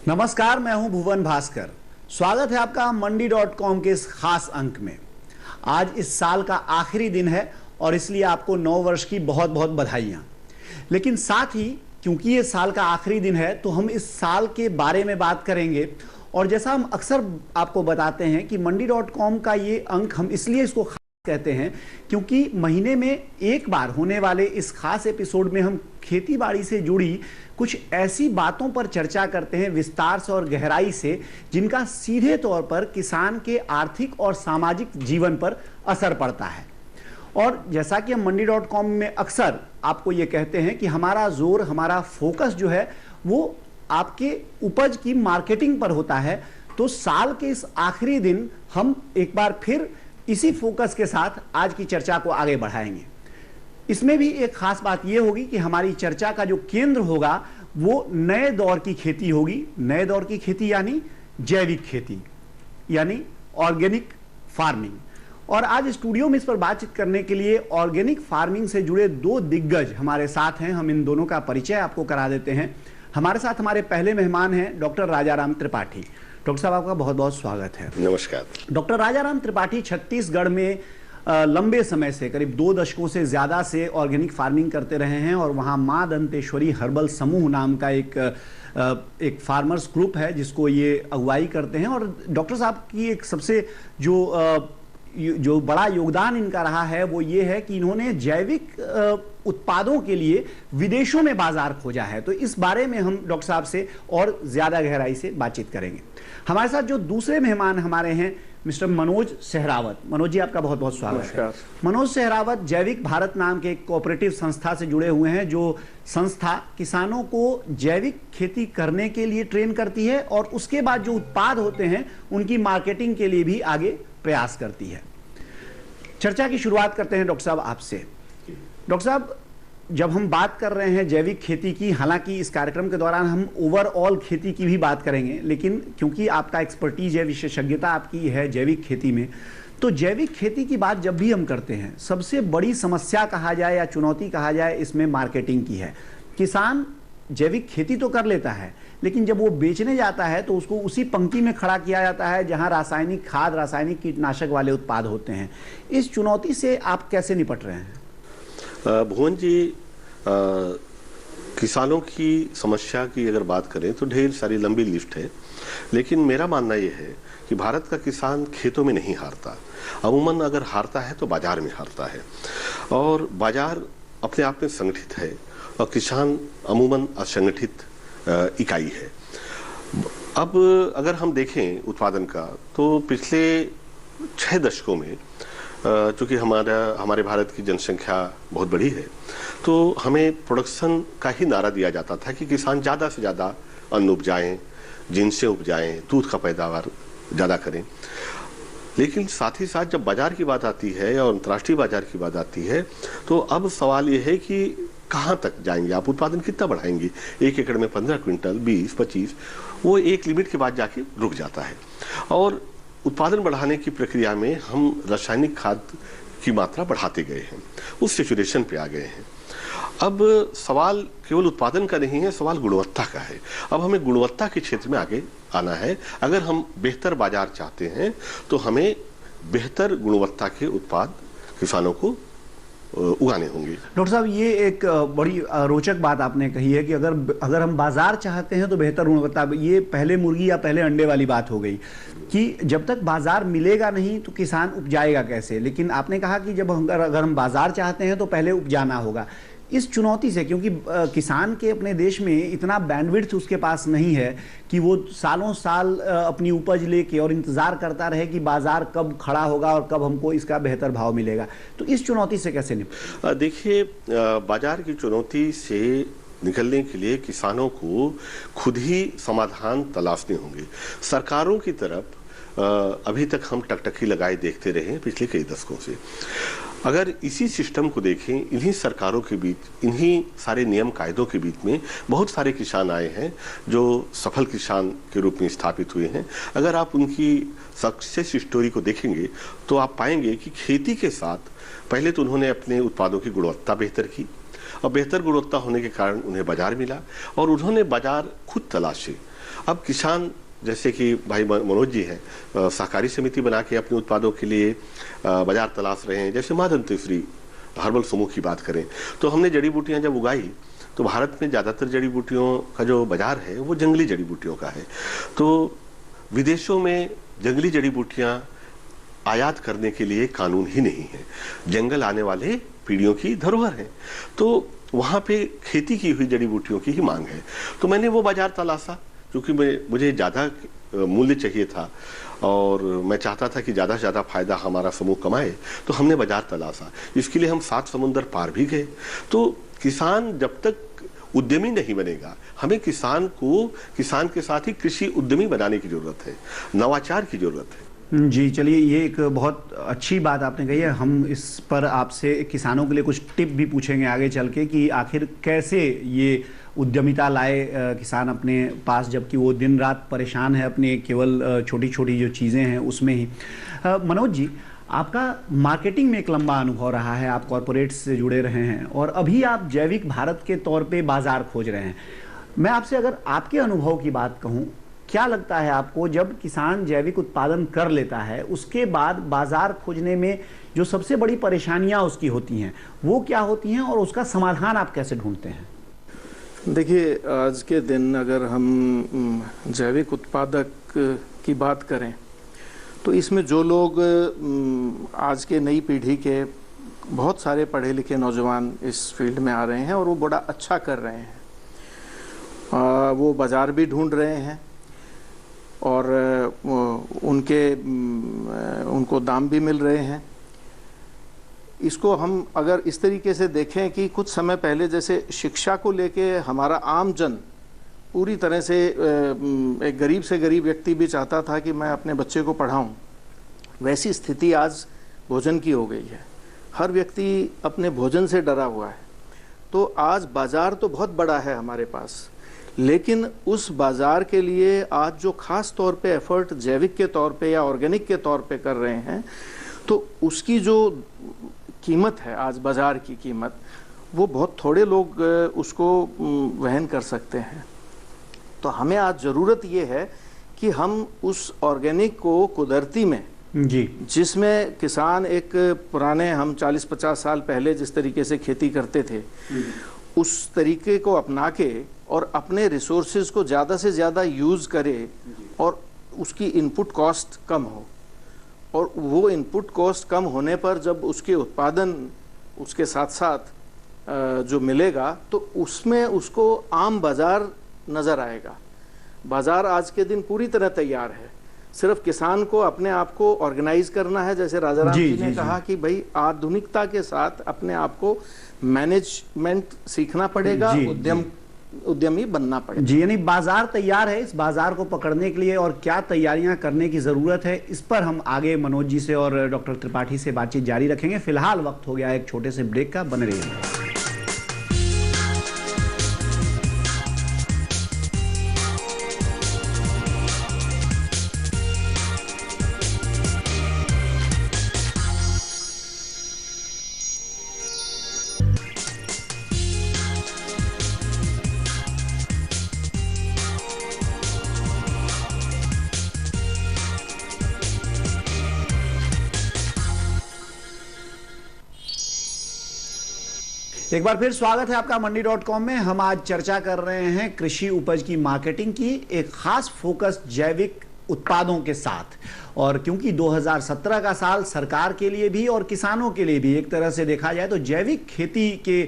नमस्कार, मैं हूं भुवन भास्कर। स्वागत है आपका मंडी.com के इस खास अंक में। आज इस साल का आखिरी दिन है और इसलिए आपको नव वर्ष की बहुत बहुत बधाइयां। लेकिन साथ ही क्योंकि ये साल का आखिरी दिन है तो हम इस साल के बारे में बात करेंगे। और जैसा हम अक्सर आपको बताते हैं कि मंडी.com का ये अंक हम इसलिए इसको खास कहते हैं क्योंकि महीने में एक बार होने वाले इस खास एपिसोड में हम खेती बाड़ी से जुड़ी कुछ ऐसी बातों पर चर्चा करते हैं विस्तार से और गहराई से, जिनका सीधे तौर पर किसान के आर्थिक और सामाजिक जीवन पर असर पड़ता है। और जैसा कि हम मंडी.com में अक्सर आपको ये कहते हैं कि हमारा जोर, हमारा फोकस जो है वो आपके उपज की मार्केटिंग पर होता है, तो साल के इस आखिरी दिन हम एक बार फिर इसी फोकस के साथ आज की चर्चा को आगे बढ़ाएंगे। इसमें भी एक खास बात यह होगी कि हमारी चर्चा का जो केंद्र होगा वो नए दौर की खेती होगी। नए दौर की खेती यानी जैविक खेती, यानी ऑर्गेनिक फार्मिंग। और आज स्टूडियो में इस पर बातचीत करने के लिए ऑर्गेनिक फार्मिंग से जुड़े दो दिग्गज हमारे साथ हैं। हम इन दोनों का परिचय आपको करा देते हैं। हमारे साथ हमारे पहले मेहमान हैं डॉक्टर राजाराम त्रिपाठी। डॉक्टर साहब, आपका बहुत बहुत स्वागत है। नमस्कार। डॉक्टर राजाराम त्रिपाठी छत्तीसगढ़ में लंबे समय से, करीब 2 दशकों से ज़्यादा से ऑर्गेनिक फार्मिंग करते रहे हैं और वहाँ माँ दंतेश्वरी हर्बल समूह नाम का एक फार्मर्स ग्रुप है जिसको ये अगुवाई करते हैं। और डॉक्टर साहब की एक सबसे जो बड़ा योगदान इनका रहा है वो ये है कि इन्होंने जैविक उत्पादों के लिए विदेशों में बाजार खोजा है। तो इस बारे में हम डॉक्टर साहब से और ज़्यादा गहराई से बातचीत करेंगे। हमारे साथ जो दूसरे मेहमान हमारे हैं मिस्टर मनोज सहरावत। मनोज जी, आपका बहुत बहुत स्वागत है। मनोज सहरावत जैविक भारत नाम के एक कोऑपरेटिव संस्था से जुड़े हुए हैं, जो संस्था किसानों को जैविक खेती करने के लिए ट्रेन करती है और उसके बाद जो उत्पाद होते हैं उनकी मार्केटिंग के लिए भी आगे प्रयास करती है। चर्चा की शुरुआत करते हैं डॉक्टर साहब आपसे। डॉक्टर साहब, जब हम बात कर रहे हैं जैविक खेती की, हालांकि इस कार्यक्रम के दौरान हम ओवरऑल खेती की भी बात करेंगे, लेकिन क्योंकि आपका एक्सपर्टीज है, विशेषज्ञता आपकी है जैविक खेती में, तो जैविक खेती की बात जब भी हम करते हैं सबसे बड़ी समस्या कहा जाए या चुनौती कहा जाए इसमें मार्केटिंग की है। किसान जैविक खेती तो कर लेता है लेकिन जब वो बेचने जाता है तो उसको उसी पंक्ति में खड़ा किया जाता है जहां रासायनिक खाद, रासायनिक कीटनाशक वाले उत्पाद होते हैं। इस चुनौती से आप कैसे निपट रहे हैं? भुवन जी, किसानों की समस्या की अगर बात करें तो ढेर सारी लंबी लिस्ट है, लेकिन मेरा मानना यह है कि भारत का किसान खेतों में नहीं हारता। अमूमन अगर हारता है तो बाजार में हारता है, और बाजार अपने आप में संगठित है और किसान अमूमन असंगठित इकाई है। अब अगर हम देखें उत्पादन का तो पिछले 6 दशकों में चूँकि हमारे भारत की जनसंख्या बहुत बड़ी है तो हमें प्रोडक्शन का ही नारा दिया जाता था कि किसान ज़्यादा से ज़्यादा अन्न उपजाएं, जिनसे उपजाएं, दूध का पैदावार ज़्यादा करें। लेकिन साथ ही साथ जब बाजार की बात आती है और अंतर्राष्ट्रीय बाजार की बात आती है तो अब सवाल ये है कि कहाँ तक जाएंगे आप, उत्पादन कितना बढ़ाएंगे। 1 एकड़ में 15 क्विंटल, 20, 25, वो एक लिमिट के बाद जाके रुक जाता है। और उत्पादन बढ़ाने की प्रक्रिया में हम रासायनिक खाद की मात्रा बढ़ाते गए हैं, उस सिचुएशन पे आ गए हैं। अब सवाल केवल उत्पादन का नहीं है, सवाल गुणवत्ता का है। अब हमें गुणवत्ता के क्षेत्र में आगे आना है। अगर हम बेहतर बाजार चाहते हैं तो हमें बेहतर गुणवत्ता के उत्पाद किसानों को उगाने होंगे। डॉक्टर साहब, ये एक बड़ी रोचक बात आपने कही है कि अगर हम बाजार चाहते हैं तो बेहतर गुणवत्ता। ये पहले मुर्गी या पहले अंडे वाली बात हो गई कि जब तक बाजार मिलेगा नहीं तो किसान उपजाएगा कैसे। लेकिन आपने कहा कि अगर हम बाजार चाहते हैं तो पहले उपजाना होगा। इस चुनौती से, क्योंकि किसान के अपने देश में इतना बैंडविड्थ उसके पास नहीं है कि वो सालों साल अपनी उपज लेके और इंतज़ार करता रहे कि बाज़ार कब खड़ा होगा और कब हमको इसका बेहतर भाव मिलेगा, तो इस चुनौती से कैसे निपटें? देखिए, बाजार की चुनौती से निकलने के लिए किसानों को खुद ही समाधान तलाशने होंगे। सरकारों की तरफ अभी तक हम टकटकी लगाए देखते रहे हैं पिछले कई दशकों से। अगर इसी सिस्टम को देखें, इन्हीं सरकारों के बीच, इन्हीं सारे नियम कायदों के बीच में बहुत सारे किसान आए हैं जो सफल किसान के रूप में स्थापित हुए हैं। अगर आप उनकी सक्सेस स्टोरी को देखेंगे तो आप पाएंगे कि खेती के साथ पहले तो उन्होंने अपने उत्पादों की गुणवत्ता बेहतर की और बेहतर गुणवत्ता होने के कारण उन्हें बाजार मिला और उन्होंने बाजार खुद तलाशे अब किसान जैसे कि भाई मनोज जी हैं, सहकारी समिति बना के अपने उत्पादों के लिए बाजार तलाश रहे हैं। जैसे माँ दंतेश्वरी हर्बल समूह की बात करें तो हमने जड़ी बूटियां जब उगाई तो भारत में ज़्यादातर जड़ी बूटियों का जो बाजार है वो जंगली जड़ी बूटियों का है। तो विदेशों में जंगली जड़ी बूटियां आयात करने के लिए कानून ही नहीं है। जंगल आने वाले पीढ़ियों की धरोहर है, तो वहाँ पे खेती की हुई जड़ी बूटियों की ही मांग है। तो मैंने वो बाजार तलाशा, क्योंकि मुझे ज़्यादा मूल्य चाहिए था और मैं चाहता था कि ज़्यादा से ज़्यादा फायदा हमारा समूह कमाए, तो हमने बाजार तलाशा। इसके लिए हम 7 समुंदर पार भी गए। तो किसान जब तक उद्यमी नहीं बनेगा, हमें किसान के साथ ही कृषि उद्यमी बनाने की जरूरत है, नवाचार की जरूरत है। जी चलिए, ये एक बहुत अच्छी बात आपने कही है। हम इस पर आपसे किसानों के लिए कुछ टिप भी पूछेंगे आगे चल के कि आखिर कैसे ये उद्यमिता लाए किसान अपने पास, जबकि वो दिन रात परेशान है अपने केवल छोटी छोटी जो चीज़ें हैं उसमें ही। मनोज जी, आपका मार्केटिंग में एक लंबा अनुभव रहा है, आप कॉरपोरेट से जुड़े रहे हैं और अभी आप जैविक भारत के तौर पे बाजार खोज रहे हैं। मैं आपसे अगर आपके अनुभव की बात कहूँ, क्या लगता है आपको जब किसान जैविक उत्पादन कर लेता है उसके बाद बाजार खोजने में जो सबसे बड़ी परेशानियां उसकी होती हैं वो क्या होती हैं और उसका समाधान आप कैसे ढूंढते हैं? देखिए, आज के दिन अगर हम जैविक उत्पादक की बात करें तो इसमें जो लोग आज के नई पीढ़ी के बहुत सारे पढ़े लिखे नौजवान इस फील्ड में आ रहे हैं और वो बड़ा अच्छा कर रहे हैं। वो बाज़ार भी ढूंढ रहे हैं और उनको दाम भी मिल रहे हैं। इसको हम अगर इस तरीके से देखें कि कुछ समय पहले जैसे शिक्षा को लेके हमारा आम जन पूरी तरह से एक गरीब से गरीब व्यक्ति भी चाहता था कि मैं अपने बच्चे को पढ़ाऊं, वैसी स्थिति आज भोजन की हो गई है। हर व्यक्ति अपने भोजन से डरा हुआ है। तो आज बाज़ार तो बहुत बड़ा है हमारे पास, लेकिन उस बाज़ार के लिए आज जो ख़ास तौर पे एफर्ट जैविक के तौर पे या ऑर्गेनिक के तौर पे कर रहे हैं, तो उसकी जो कीमत है आज बाज़ार की कीमत, वो बहुत थोड़े लोग उसको वहन कर सकते हैं। तो हमें आज ज़रूरत ये है कि हम उस ऑर्गेनिक को कुदरती में जी, जिसमें किसान एक पुराने हम 40-50 साल पहले जिस तरीके से खेती करते थे उस तरीके को अपना के और अपने रिसोर्सेज को ज़्यादा से ज़्यादा यूज़ करे और उसकी इनपुट कॉस्ट कम हो, और वो इनपुट कॉस्ट कम होने पर जब उसके उत्पादन उसके साथ साथ जो मिलेगा तो उसमें उसको आम बाज़ार नज़र आएगा। बाज़ार आज के दिन पूरी तरह तैयार है, सिर्फ किसान को अपने आप को ऑर्गेनाइज करना है। जैसे राजा राम जी ने कहा कि भाई आधुनिकता के साथ अपने आप को मैनेजमेंट सीखना पड़ेगा, उद्यमी बनना पड़ेगा। जी, यानी बाजार तैयार है, इस बाजार को पकड़ने के लिए और क्या तैयारियां करने की जरूरत है, इस पर हम आगे मनोज जी से और डॉक्टर त्रिपाठी से बातचीत जारी रखेंगे। फिलहाल वक्त हो गया एक छोटे से ब्रेक का, बने रहिए। एक बार फिर स्वागत है आपका मंडी.com में। हम आज चर्चा कर रहे हैं कृषि उपज की मार्केटिंग की, एक खास फोकस जैविक उत्पादों के साथ। और क्योंकि 2017 का साल सरकार के लिए भी और किसानों के लिए भी एक तरह से देखा जाए तो जैविक खेती के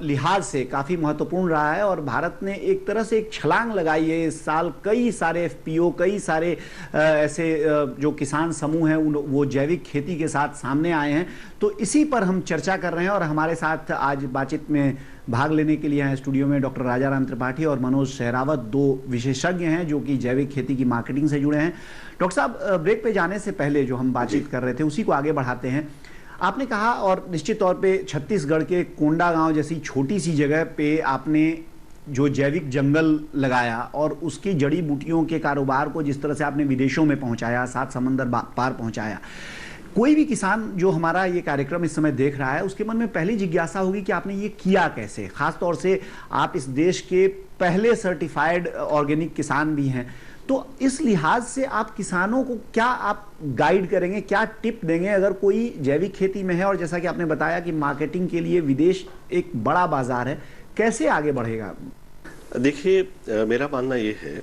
लिहाज से काफ़ी महत्वपूर्ण रहा है और भारत ने एक तरह से एक छलांग लगाई है इस साल। कई सारे एफपीओ, कई सारे ऐसे जो किसान समूह हैं वो जैविक खेती के साथ सामने आए हैं। तो इसी पर हम चर्चा कर रहे हैं और हमारे साथ आज बातचीत में भाग लेने के लिए हैं स्टूडियो में डॉक्टर राजा राम त्रिपाठी और मनोज सहरावत, दो विशेषज्ञ हैं जो कि जैविक खेती की मार्केटिंग से जुड़े हैं। डॉक्टर साहब, ब्रेक पे जाने से पहले जो हम बातचीत कर रहे थे उसी को आगे बढ़ाते हैं। आपने कहा, और निश्चित तौर पे छत्तीसगढ़ के कोंडा गांव जैसी छोटी सी जगह पे आपने जो जैविक जंगल लगाया और उसकी जड़ी बूटियों के कारोबार को जिस तरह से आपने विदेशों में पहुंचाया, 7 समंदर पार पहुंचाया, कोई भी किसान जो हमारा ये कार्यक्रम इस समय देख रहा है उसके मन में पहली जिज्ञासा होगी कि आपने ये किया कैसे, खास तौर से आप इस देश के पहले सर्टिफाइड ऑर्गेनिक किसान भी हैं। तो इस लिहाज से आप किसानों को क्या आप गाइड करेंगे, क्या टिप देंगे अगर कोई जैविक खेती में है और जैसा कि आपने बताया कि मार्केटिंग के लिए विदेश एक बड़ा बाजार है, कैसे आगे बढ़ेगा? देखिए, मेरा मानना ये है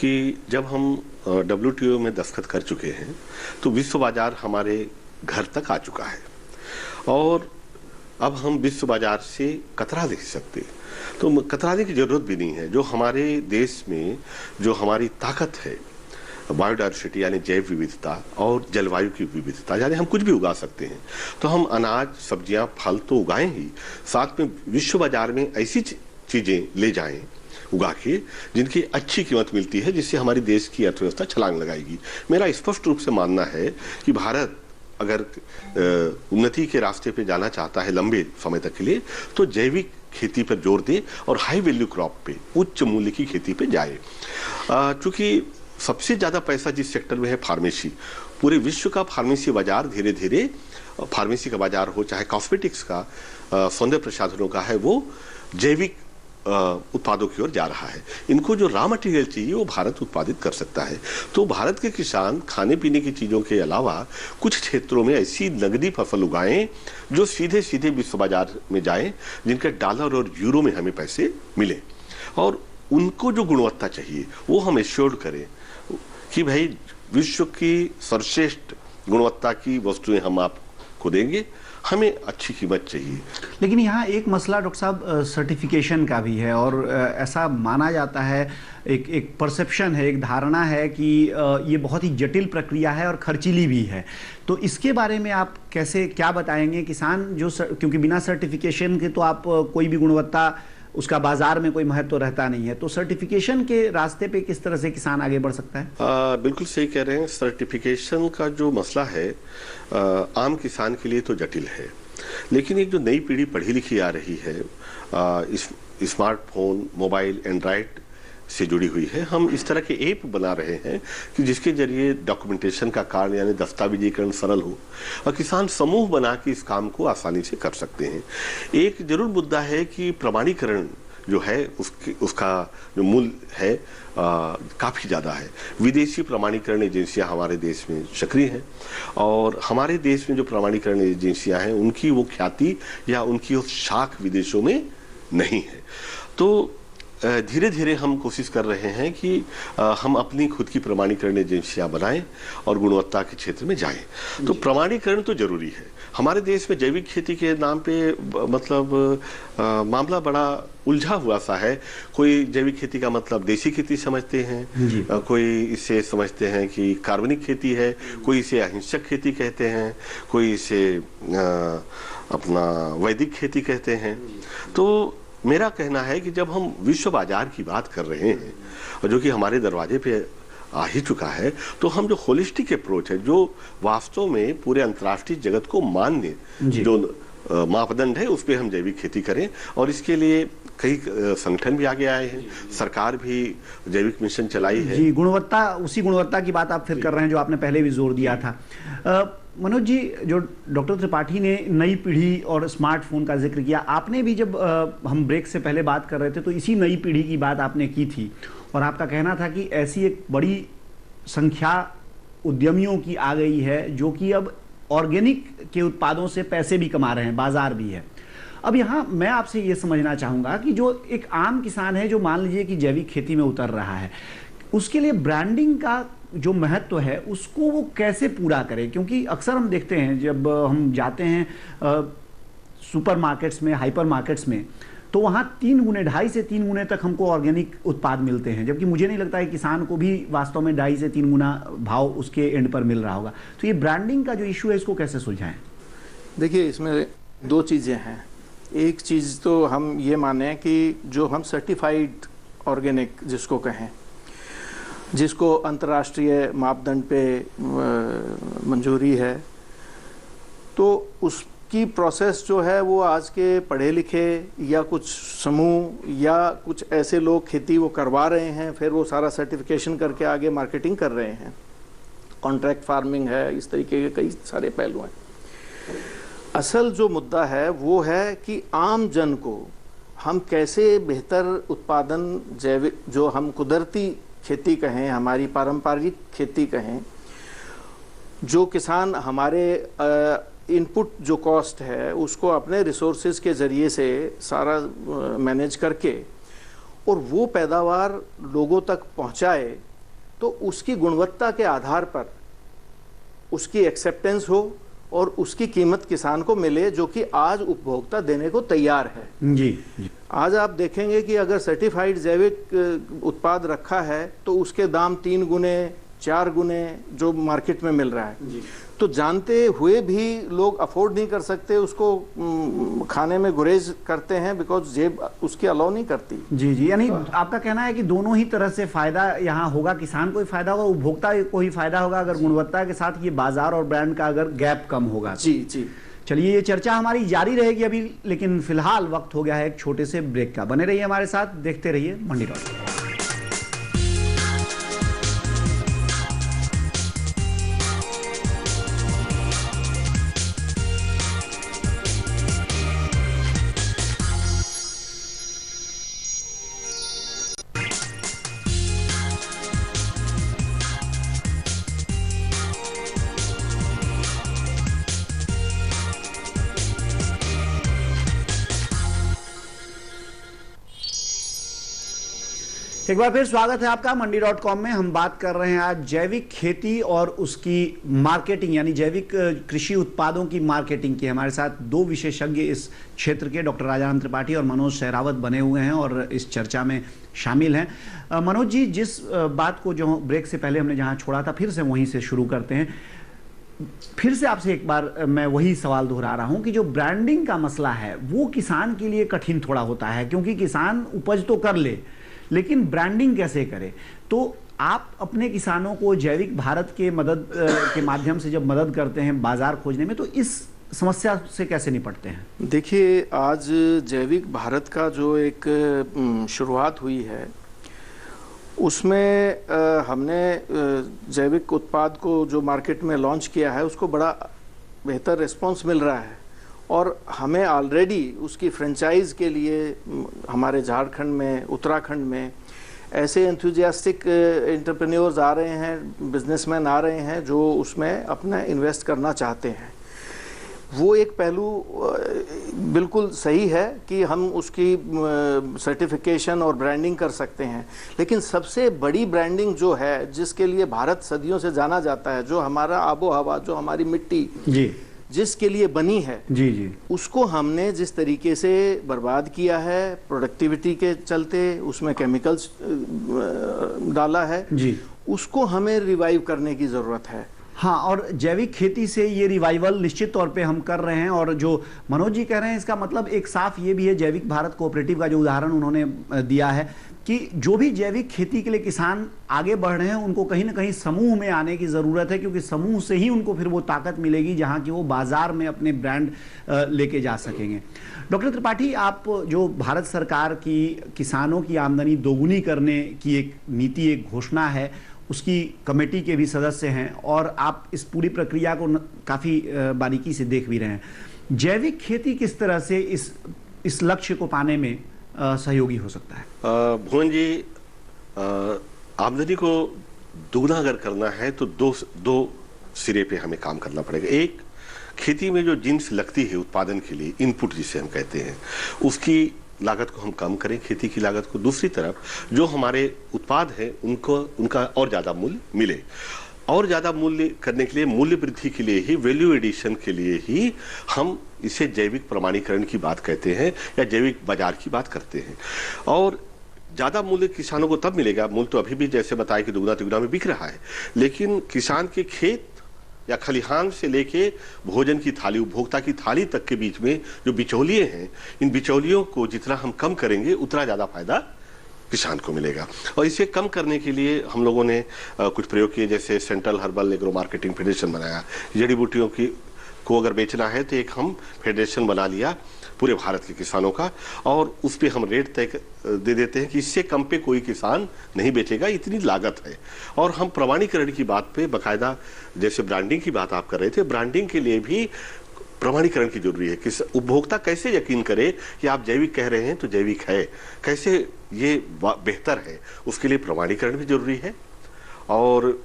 कि जब हम WTO में दस्तखत कर चुके हैं तो विश्व बाजार हमारे घर तक आ चुका है और अब हम विश्व बाजार से कतरा नहीं सकते। तो कतराने की जरूरत भी नहीं है। जो हमारे देश में जो हमारी ताकत है, बायोडायवर्सिटी यानी जैव विविधता और जलवायु की विविधता, यानी हम कुछ भी उगा सकते हैं। तो हम अनाज, सब्जियां, फल तो उगाएं ही, साथ में विश्व बाजार में ऐसी चीजें ले जाएं उगा के जिनकी अच्छी कीमत मिलती है, जिससे हमारी देश की अर्थव्यवस्था छलांग लगाएगी। मेरा स्पष्ट रूप से मानना है कि भारत अगर उन्नति के रास्ते पे जाना चाहता है लंबे समय तक के लिए, तो जैविक खेती पर जोर दे और हाई वैल्यू क्रॉप पे, उच्च मूल्य की खेती पे जाए। चूंकि सबसे ज्यादा पैसा जिस सेक्टर में है फार्मेसी, पूरे विश्व का फार्मेसी बाजार धीरे धीरे, फार्मेसी का बाजार हो चाहे कॉस्मेटिक्स का, सौंदर्य प्रसाधनों का है, वो जैविक उत्पादों की ओर जा रहा है। इनको जो रॉ मटेरियल चाहिए वो भारत उत्पादित कर सकता है। तो भारत के किसान खाने पीने की चीजों के अलावा कुछ क्षेत्रों में ऐसी नगदी फसल उगाएं जो सीधे सीधे विश्व बाजार में जाएं, जिनके डॉलर और यूरो में हमें पैसे मिले, और उनको जो गुणवत्ता चाहिए वो हम एश्योर्ड करें कि भाई विश्व की सर्वश्रेष्ठ गुणवत्ता की वस्तुएं हम आपको देंगे, हमें अच्छी कीमत चाहिए। लेकिन यहाँ एक मसला डॉक्टर साहब सर्टिफिकेशन का भी है, और ऐसा माना जाता है, एक परसेप्शन है, एक धारणा है कि ये बहुत ही जटिल प्रक्रिया है और खर्चीली भी है। तो इसके बारे में आप कैसे क्या बताएंगे? किसान जो क्योंकि बिना सर्टिफिकेशन के तो आप कोई भी गुणवत्ता, उसका बाजार में कोई महत्व तो रहता नहीं है, तो सर्टिफिकेशन के रास्ते पे किस तरह से किसान आगे बढ़ सकता है? बिल्कुल सही कह रहे हैं। सर्टिफिकेशन का जो मसला है आम किसान के लिए तो जटिल है, लेकिन एक जो नई पीढ़ी पढ़ी लिखी आ रही है, स्मार्टफोन, मोबाइल, एंड्रॉयड से जुड़ी हुई है, हम इस तरह के ऐप बना रहे हैं कि जिसके जरिए डॉक्यूमेंटेशन का कार्य यानी दस्तावेजीकरण सरल हो और किसान समूह बना के इस काम को आसानी से कर सकते हैं। एक जरूर मुद्दा है कि प्रमाणीकरण जो है उसका जो मूल्य है काफ़ी ज़्यादा है। विदेशी प्रमाणीकरण एजेंसियां हमारे देश में सक्रिय हैं और हमारे देश में जो प्रमाणीकरण एजेंसियां हैं उनकी वो ख्याति या उनकी वो शाख विदेशों में नहीं है। तो धीरे धीरे हम कोशिश कर रहे हैं कि हम अपनी खुद की प्रमाणीकरण एजेंसियां बनाएं और गुणवत्ता के क्षेत्र में जाएं। तो प्रमाणीकरण तो जरूरी है। हमारे देश में जैविक खेती के नाम पे मतलब मामला बड़ा उलझा हुआ सा है। कोई जैविक खेती का मतलब देसी खेती समझते हैं, कोई इसे समझते हैं कि कार्बनिक खेती है, कोई इसे अहिंसक खेती कहते हैं, कोई इसे अपना वैदिक खेती कहते हैं। तो मेरा कहना है कि जब हम विश्व बाजार की बात कर रहे हैं और जो कि हमारे दरवाजे पे आ ही चुका है, तो हम जो होलिस्टिक अप्रोच है, जो वास्तव में पूरे अंतर्राष्ट्रीय जगत को मान्य जो मापदंड है, उस पर हम जैविक खेती करें। और इसके लिए कई संगठन भी आगे आए हैं, सरकार भी जैविक मिशन चलाई है। जी, गुणवत्ता, उसी गुणवत्ता की बात आप फिर कर रहे हैं जो आपने पहले भी जोर दिया था। मनोज जी, जो डॉक्टर त्रिपाठी ने नई पीढ़ी और स्मार्टफोन का जिक्र किया, आपने भी जब हम ब्रेक से पहले बात कर रहे थे तो इसी नई पीढ़ी की बात आपने की थी और आपका कहना था कि ऐसी एक बड़ी संख्या उद्यमियों की आ गई है जो कि अब ऑर्गेनिक के उत्पादों से पैसे भी कमा रहे हैं, बाजार भी है। अब यहाँ मैं आपसे ये समझना चाहूँगा कि जो एक आम किसान है जो मान लीजिए कि जैविक खेती में उतर रहा है, उसके लिए ब्रांडिंग का जो महत्व है उसको वो कैसे पूरा करें? क्योंकि अक्सर हम देखते हैं जब हम जाते हैं सुपर मार्केट्स में, हाइपर मार्केट्स में, तो वहाँ 3 गुने, 2.5 से 3 गुने तक हमको ऑर्गेनिक उत्पाद मिलते हैं, जबकि मुझे नहीं लगता है किसान को भी वास्तव में 2.5 से 3 गुना भाव उसके एंड पर मिल रहा होगा। तो ये ब्रांडिंग का जो इशू है इसको कैसे सुलझाएं? देखिए, इसमें 2 चीज़ें हैं। एक चीज़ तो हम ये माने कि जो हम सर्टिफाइड ऑर्गेनिक जिसको कहें, जिसको अंतर्राष्ट्रीय मापदंड पे मंजूरी है, तो उसकी प्रोसेस जो है वो आज के पढ़े लिखे या कुछ समूह या कुछ ऐसे लोग खेती वो करवा रहे हैं, फिर वो सारा सर्टिफिकेशन करके आगे मार्केटिंग कर रहे हैं। कॉन्ट्रैक्ट फार्मिंग है, इस तरीके के कई सारे पहलू हैं। असल जो मुद्दा है वो है कि आम जन को हम कैसे बेहतर उत्पादन, जैविक, जो हम कुदरती खेती कहें, हमारी पारंपरिक खेती कहें, जो किसान हमारे इनपुट जो कॉस्ट है उसको अपने रिसोर्सेज के ज़रिए से सारा मैनेज करके और वो पैदावार लोगों तक पहुंचाए, तो उसकी गुणवत्ता के आधार पर उसकी एक्सेप्टेंस हो और उसकी कीमत किसान को मिले, जो कि आज उपभोक्ता देने को तैयार है। जी। आज आप देखेंगे कि अगर सर्टिफाइड जैविक उत्पाद रखा है तो उसके दाम 3 गुने 4 गुने जो मार्केट में मिल रहा है। तो जानते हुए भी लोग अफोर्ड नहीं कर सकते, उसको खाने में गुरेज करते हैं, बिकॉज जेब उसकी अलाउ नहीं करती। जी जी, यानी आपका कहना है कि दोनों ही तरह से फायदा यहाँ होगा, किसान को ही फायदा होगा, उपभोक्ता को ही फायदा होगा, अगर गुणवत्ता के साथ ये बाजार और ब्रांड का अगर गैप कम होगा। जी जी। चलिए, ये चर्चा हमारी जारी रहेगी अभी, लेकिन फिलहाल वक्त हो गया है एक छोटे से ब्रेक का। बने रहिए हमारे साथ, देखते रहिए मंडी डॉट। एक बार फिर स्वागत है आपका मंडी.com में। हम बात कर रहे हैं आज जैविक खेती और उसकी मार्केटिंग, यानी जैविक कृषि उत्पादों की मार्केटिंग की। हमारे साथ दो विशेषज्ञ इस क्षेत्र के, डॉक्टर राजानंद त्रिपाठी और मनोज सहरावत बने हुए हैं और इस चर्चा में शामिल हैं। मनोज जी, जिस बात को जो ब्रेक से पहले हमने जहाँ छोड़ा था, फिर से वहीं से शुरू करते हैं। फिर से आपसे एक बार मैं वही सवाल दोहरा रहा हूं कि जो ब्रांडिंग का मसला है वो किसान के लिए कठिन थोड़ा होता है, क्योंकि किसान उपज तो कर ले लेकिन ब्रांडिंग कैसे करे। तो आप अपने किसानों को जैविक भारत के मदद के माध्यम से जब मदद करते हैं बाजार खोजने में, तो इस समस्या से कैसे निपटते हैं? देखिए, आज जैविक भारत का जो एक शुरुआत हुई है उसमें हमने जैविक उत्पाद को जो मार्केट में लॉन्च किया है उसको बड़ा बेहतर रिस्पांस मिल रहा है और हमें ऑलरेडी उसकी फ्रेंचाइज के लिए हमारे झारखंड में, उत्तराखंड में ऐसे एंथुजियास्टिक एंटरप्रेन्योर्स आ रहे हैं, बिजनेसमैन आ रहे हैं जो उसमें अपना इन्वेस्ट करना चाहते हैं। वो एक पहलू बिल्कुल सही है कि हम उसकी सर्टिफिकेशन और ब्रांडिंग कर सकते हैं, लेकिन सबसे बड़ी ब्रांडिंग जो है, जिसके लिए भारत सदियों से जाना जाता है, जो हमारा आबो हवा, जो हमारी मिट्टी जी जिसके लिए बनी है, जी जी, उसको हमने जिस तरीके से बर्बाद किया है प्रोडक्टिविटी के चलते, उसमें केमिकल्स डाला है जी, उसको हमें रिवाइव करने की ज़रूरत है। हाँ, और जैविक खेती से ये रिवाइवल निश्चित तौर पे हम कर रहे हैं। और जो मनोज जी कह रहे हैं, इसका मतलब एक साफ ये भी है, जैविक भारत कोऑपरेटिव का जो उदाहरण उन्होंने दिया है कि जो भी जैविक खेती के लिए किसान आगे बढ़ रहे हैं उनको कहीं ना कहीं समूह में आने की ज़रूरत है, क्योंकि समूह से ही उनको फिर वो ताकत मिलेगी जहाँ की वो बाजार में अपने ब्रांड लेके जा सकेंगे। डॉक्टर त्रिपाठी, आप जो भारत सरकार की किसानों की आमदनी दोगुनी करने की एक नीति, एक घोषणा है, उसकी कमेटी के भी सदस्य हैं और आप इस पूरी प्रक्रिया को काफ़ी बारीकी से देख भी रहे हैं। जैविक खेती किस तरह से इस लक्ष्य को पाने में सहयोगी हो सकता है? भुवन जी, आमदनी को दुगना अगर करना है तो दो सिरे पे हमें काम करना पड़ेगा। एक, खेती में जो जिन्स लगती है उत्पादन के लिए, इनपुट जिसे हम कहते हैं, उसकी लागत को हम कम करें, खेती की लागत को। दूसरी तरफ जो हमारे उत्पाद हैं उनका और ज़्यादा मूल्य मिले। और ज़्यादा मूल्य करने के लिए, मूल्य वृद्धि के लिए ही, वैल्यू एडिशन के लिए ही हम इसे जैविक प्रमाणीकरण की बात कहते हैं या जैविक बाजार की बात करते हैं। और ज़्यादा मूल्य किसानों को तब मिलेगा, मूल्य तो अभी भी जैसे बताया कि दुगना तिगुना में बिक रहा है, लेकिन किसान के खेत या खलिहान से लेके भोजन की थाली, उपभोक्ता की थाली तक के बीच में जो बिचौलिए हैं, इन बिचौलियों को जितना हम कम करेंगे उतना ज़्यादा फायदा किसान को मिलेगा। और इसे कम करने के लिए हम लोगों ने कुछ प्रयोग किए, जैसे central herbal agro marketing federation बनाया, जड़ी बूटियों की को अगर बेचना है तो एक हम फेडरेशन बना लिया पूरे भारत के किसानों का, और उस पे हम रेट तय दे देते हैं कि इससे कम पे कोई किसान नहीं बेचेगा, इतनी लागत है। और हम प्रमाणीकरण की बात पे बकायदा, जैसे ब्रांडिंग की बात आप कर रहे थे, ब्रांडिंग के लिए भी प्रमाणीकरण की जरूरी है कि उपभोक्ता कैसे यकीन करे कि आप जैविक कह रहे हैं तो जैविक है, कैसे ये बेहतर है, उसके लिए प्रमाणीकरण भी जरूरी है। और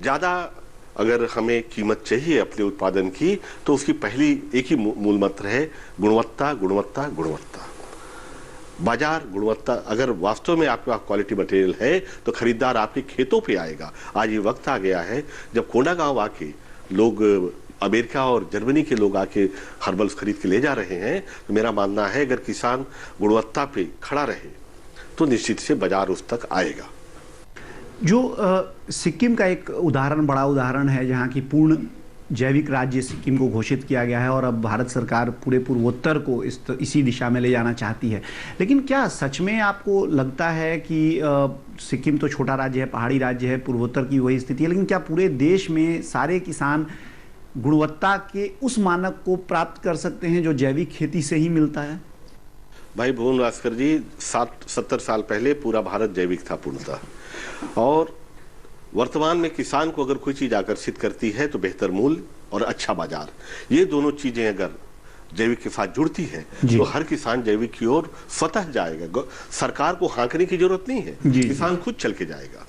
ज़्यादा अगर हमें कीमत चाहिए अपने उत्पादन की तो उसकी पहली एक ही मूल मंत्र है, गुणवत्ता गुणवत्ता गुणवत्ता। बाजार गुणवत्ता, अगर वास्तव में आपके पास क्वालिटी मटेरियल है तो खरीदार आपके खेतों पे आएगा। आज ये वक्त आ गया है जब कोंडागांव आके लोग, अमेरिका और जर्मनी के लोग आके हर्बल्स खरीद के ले जा रहे हैं, तो मेरा मानना है अगर किसान गुणवत्ता पे खड़ा रहे तो निश्चित से बाजार उस तक आएगा। जो सिक्किम का एक उदाहरण, बड़ा उदाहरण है, जहाँ की पूर्ण जैविक राज्य सिक्किम को घोषित किया गया है और अब भारत सरकार पूरे पूर्वोत्तर को इसी दिशा में ले जाना चाहती है। लेकिन क्या सच में आपको लगता है कि सिक्किम तो छोटा राज्य है, पहाड़ी राज्य है, पूर्वोत्तर की वही स्थिति है, लेकिन क्या पूरे देश में सारे किसान गुणवत्ता के उस मानक को प्राप्त कर सकते हैं जो जैविक खेती से ही मिलता है? भाई भुवन भास्कर जी, 70 साल पहले पूरा भारत जैविक था पूर्णतः, और वर्तमान में किसान को अगर कोई चीज आकर्षित करती है तो बेहतर मूल्य और अच्छा बाजार, ये दोनों चीजें अगर जैविक के साथ जुड़ती है तो हर किसान जैविक की ओर स्वतः जाएगा। सरकार को हाँकने की जरूरत नहीं है, किसान खुद चल के जाएगा।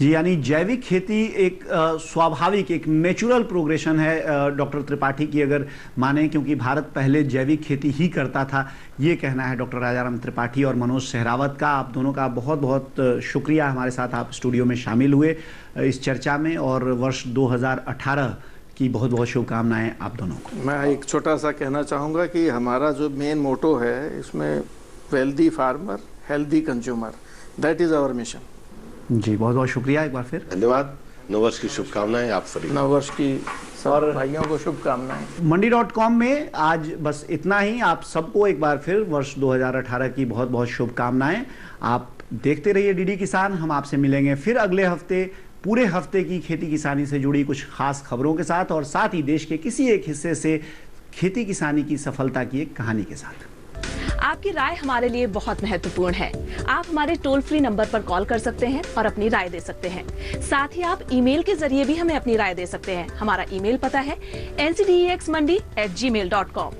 जी, यानी जैविक खेती एक स्वाभाविक, एक नेचुरल प्रोग्रेशन है डॉक्टर त्रिपाठी की अगर माने, क्योंकि भारत पहले जैविक खेती ही करता था, ये कहना है डॉक्टर राजाराम त्रिपाठी और मनोज सहरावत का। आप दोनों का बहुत बहुत शुक्रिया, हमारे साथ आप स्टूडियो में शामिल हुए इस चर्चा में, और वर्ष 2018 की बहुत बहुत शुभकामनाएं आप दोनों को। मैं एक छोटा सा कहना चाहूँगा कि हमारा जो मेन मोटो है इसमें wealthy farmer healthy consumer, that is our mission. जी, बहुत बहुत शुक्रिया एक बार फिर। धन्यवाद। नववर्ष की शुभकामनाएं आप सभी। नववर्ष की और भाइयों को शुभकामनाएं। मंडी.com में आज बस इतना ही। आप सबको एक बार फिर वर्ष 2018 की बहुत बहुत शुभकामनाएं। आप देखते रहिए डीडी किसान। हम आपसे मिलेंगे फिर अगले हफ्ते पूरे हफ्ते की खेती किसानी से जुड़ी कुछ खास खबरों के साथ, और साथ ही देश के किसी एक हिस्से से खेती किसानी की सफलता की एक कहानी के साथ। आपकी राय हमारे लिए बहुत महत्वपूर्ण है। आप हमारे टोल फ्री नंबर पर कॉल कर सकते हैं और अपनी राय दे सकते हैं। साथ ही आप ईमेल के जरिए भी हमें अपनी राय दे सकते हैं। हमारा ईमेल पता है ncdexmandi@gmail.com।